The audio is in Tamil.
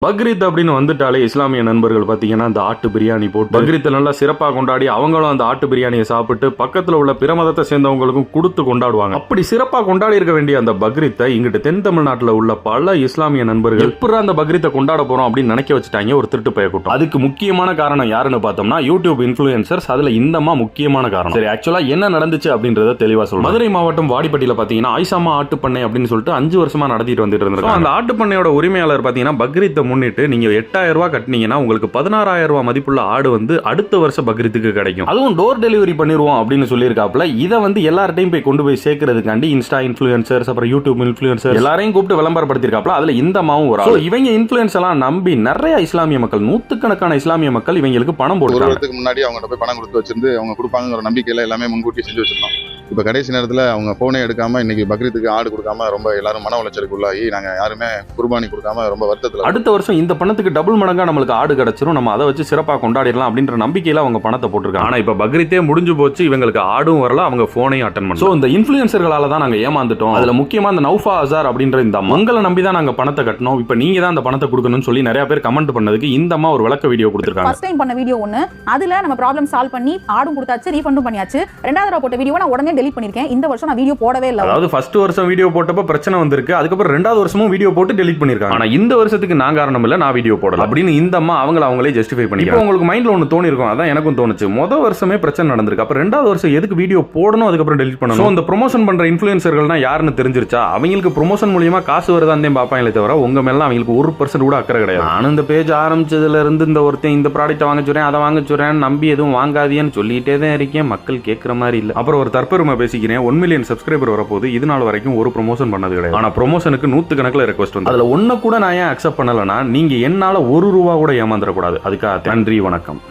பக்ரீத் அப்படின்னு வந்துட்டாலே இஸ்லாமிய நண்பர்கள் பார்த்தீங்கன்னா அந்த ஆட்டு பிரியாணி போட்டு பக்ரீத்தை நல்லா சிறப்பாக கொண்டாடி அவங்களும் அந்த ஆட்டு பிரியாணியை சாப்பிட்டு பக்கத்தில் உள்ள பிற மதத்தை சேர்ந்தவங்களுக்கும் கொடுத்து கொண்டாடுவாங்க. அப்படி சிறப்பாக கொண்டாடி இருக்க வேண்டிய அந்த பக்ரீத்தை இங்கிட்டு தென் தமிழ்நாட்டில் உள்ள பல இஸ்லாமிய நண்பர்கள் எப்படி அந்த பக்ரீத்தை கொண்டாட போறோம் அப்படின்னு நினைக்க வச்சுட்டாங்க ஒரு திருட்டு பய கூட்டம். அதுக்கு முக்கியமான காரணம் யாருன்னு பார்த்தோம்னா யூடியூப் இன்ஃபுளுசர்ஸ். அதுல இந்தமா முக்கியமான காரணம். சரி, ஆக்சுவலா என்ன நடந்துச்சு அப்படின்றத தெளிவா சொல்றேன். மதுரை மாவட்டம் வாடிப்பட்டியில பாத்தீங்கன்னா ஆயிஷாமா ஆட்டு பண்ணை அப்படின்னு சொல்லிட்டு 5 வருஷமா நடத்திட்டு வந்துட்டு இருந்திருக்காங்க. அந்த ஆட்டு பண்ணையோட உரிமையாளர் பாத்தீங்கன்னா பக்ரீத்தை முன்னிட்டு நீங்க 8000 ரூபாய் கட்டினீங்கன்னா உங்களுக்கு 16000 ரூபாய் மதிப்புள்ள ஆடு வந்து அடுத்த வருஷம் பக்ரீத்துக்கு கிடைக்கும். அதுவும் டோர் டெலிவரி பண்ணிடுவோம் அப்படின்னு சொல்லியிருக்காப்ல. இதை வந்து எல்லார்ட்டையும் போய் கொண்டு போய் சேர்க்கறதுக்காண்டி இன்ஸ்டா இன்ஃபுளுசர்ஸ் அப்புறம் யூடியூப் இன்ஃபுளுசர்ஸ் எல்லாரையும் கூப்பிட்டு விளம்பரப்படுத்திருக்காப்ல. அதுல இந்த மாவும் ஒரு இவங்க இன்ஃபுளுன்ஸ் எல்லாம் நம்பி நிறைய இஸ்லாமிய மக்கள், நூத்துக்கணக்கான இஸ்லாமிய மக்கள் இவங்களுக்கு பணம் போடுறாங்க. முன்னாடி அவங்க போய் பணம் கொடுத்து வச்சிருந்து அவங்க கொடுப்பாங்கிற நம்பிக்கையில எல்லாமே முன்கூட்டி செஞ்சு வச்சிருந்தோம். இப்ப கடைசி நேரத்துல அவங்க போனே எடுக்காம இன்னைக்கு பக்ரீத்துக்கு ஆடு கொடுக்காம ரொம்ப எல்லாரும் மன உளைச்சலுக்கு உள்ளாகி நாங்க யாருமே குர்பானி கொடுக்காம ரொம்ப வருத்தத்துல. அடுத்த வருஷம் இந்த பணத்துக்கு டபுள் மடங்கா நம்மளுக்கு ஆடு கிடைச்சிரும், நம்ம அதை வச்சு சிறப்பாக கொண்டாடிடலாம் அப்படின்ற நம்பிக்கையில அவங்க பணத்தை போட்டிருக்காங்க. ஆனா இப்ப பக்ரீத்தே முடிஞ்சு போச்சு, இவங்களுக்கு ஆடும் வரல, அவங்க போனையும் அட்டன் பண்ணல. இந்த இன்ஃபுளுசர்களால தான் நாங்க ஏமாந்துட்டோம். அதுல முக்கியமா இந்த நௌஃபா அசார் அப்படின்ற இந்த மங்களை நம்பி தான் நாங்க பணத்தை கட்டணும், இப்ப நீங்க தான் அந்த பணத்தை கொடுக்கணும்னு சொல்லி நிறைய பேர் கமெண்ட் பண்ணதுக்கு இந்த அம்மா ஒரு விளக்க வீடியோ கொடுத்திருக்காங்க. ஃபர்ஸ்ட் டைம் பண்ண வீடியோ ஒன்னு, அதுல நம்ம ப்ராப்ளம் சால்வ் பண்ணி ஆடும் கொடுத்தாச்சு, ரீஃபண்டும் பண்ணியாச்சு. ரெண்டாவது தடவை போட்ட வீடியோ நான் உடனே டெலீட் பண்ணிருக்கேன். இந்த வருஷம் நான் வீடியோ போடவே இல்லை. அதாவது ஃபர்ஸ்ட் வருஷம் வீடியோ போட்டப்ப பிரச்சனை வந்திருக்கு, அதுக்கப்புறம் ரெண்டாவது வருஷமும் வீடியோ போட்டு டெலீட் பண்ணிருக்காங்க. ஆனா இந்த வருஷத்துக்கு நான் காரணம் இல்ல, நான் வீடியோ போடல அப்படின்னு இந்த அம்மா அவங்களே ஜஸ்டிஃபை பண்ணிக்கலாம். உங்களுக்கு மைண்ட்ல ஒன்னு தோணி இருக்கும், அதான் எனக்கும் தோணுச்சு. முதல் வருஷமே பிரச்சனை நடந்திருக்கு, அப்ப ரெண்டாவது வருஷம் எதுக்கு வீடியோ போடணும் அதுக்கப்புறம் டெலீட் பண்ணணும்? இந்த ப்ரொமோஷன் பண்ற இன்ஃபுளுசர்கள்னா யாருன்னு தெரிஞ்சிருச்சா? அவங்களுக்கு ப்ரொமோஷன் மூலியமா காசு வருதான்னு பாப்பாங்களே தவிர உங்க மேல அவங்களுக்கு 1% கூட அக்கறை கிடையாது. நான் இந்த பேஜ் ஆரம்பிச்சதுல இருந்து இந்த ஒருத்தன் இந்த ப்ராடக்ட் வாங்க சொல்றேன், அதை வாங்க சொல்றேன், நம்பி எதுவும் வாங்காதீன்னு சொல்லிட்டே தான் இருக்கேன். மக்கள் கேட்கிற மாதிரி இல்ல. அப்புறம் ஒரு தற்பெருமை பேசிக்கிறேன், 1 மில்லியன் சப்ஸ்கிரைபர் வரப்போது. இது நாள் வரைக்கும் ஒரு ப்ரொமோஷன் பண்ணது கிடையாது. ஆனா ப்ரொமோஷனுக்கு 100 கணக்கில் ரெக்வஸ்ட் வந்து அதுல ஒண்ணு கூட நான் ஏன் அக்செப்ட் பண்ணலன்னா, நீங்க என்னால 1 ரூபா கூட ஏமாந்துடக்கூடாது. அதுக்காக நன்றி, வணக்கம்.